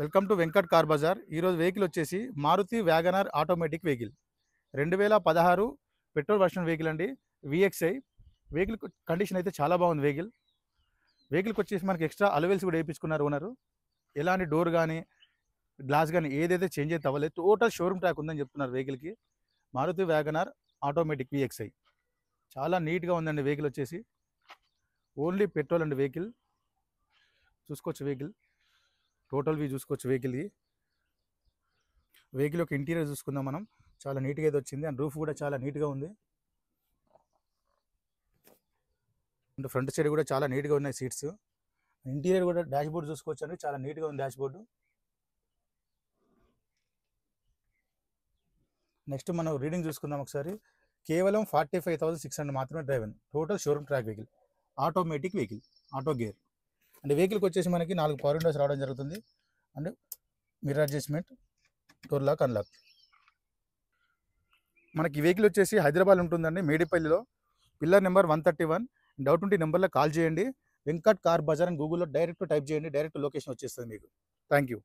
Welcome to Venkat car bazaar. ఈరోజు vehicle వచ్చేసి Maruti WagonR automatic vehicle 2016 petrol version vehicle అండి. VXI vehicle condition అయితే చాలా బాగుంది. వెహికల్కి వచ్చేసి మనకి ఎక్స్ట్రా అలవెల్స్ కూడా వేయించుకున్నారు ఓనరు. ఎలాంటి డోర్ కానీ గ్లాస్ కానీ ఏదైతే చేంజ్ అయితే అవ్వలేదు. టోటల్ షోరూమ్ ట్రాక్ ఉందని చెప్తున్నారు వెహికల్కి. మారుతి వ్యాగనార్ ఆటోమేటిక్ విఎక్స్ఐ చాలా నీట్గా ఉందండి. వెహికల్ వచ్చేసి ఓన్లీ పెట్రోల్ అండి. చూసుకోవచ్చు టోటల్ వ్యూ చూసుకోవచ్చు. వెహికల్ యొక్క ఇంటీరియర్ చూసుకుందాం మనం. చాలా నీట్గా అయితే వచ్చింది. అండ్ రూఫ్ కూడా చాలా నీట్గా ఉంది. అండ్ ఫ్రంట్ సైడ్ కూడా చాలా నీట్గా ఉన్నాయి సీట్స్. ఇంటీరియర్ కూడా డాష్ బోర్డ్ చూసుకోవచ్చు అండి. చాలా నీట్గా ఉంది డాష్ బోర్డు. నెక్స్ట్ మనం రీడింగ్ చూసుకుందాం ఒకసారి. కేవలం 45,600 మాత్రమే డ్రైవ్ అయింది. Total showroom track vehicle, automatic vehicle, auto gear. And వెహికల్కి వచ్చేసి మనకి 4 పవర్ విండోస్ రావడం జరుగుతుంది. And mirror adjustment, door lock, unlock. మనకి వెహికల్ వచ్చేసి హైదరాబాద్ ఉంటుందండి, మేడిపల్లిలో. Pillar number 131. డౌట్ ఉంటే నెంబర్లో కాల్ చేయండి. వెంకట్ కార్ బజార్ అని గూగుల్లో డైరెక్ట్ టైప్ చేయండి. డైరెక్ట్ లొకేషన్ వచ్చేస్తుంది మీకు. Thank you.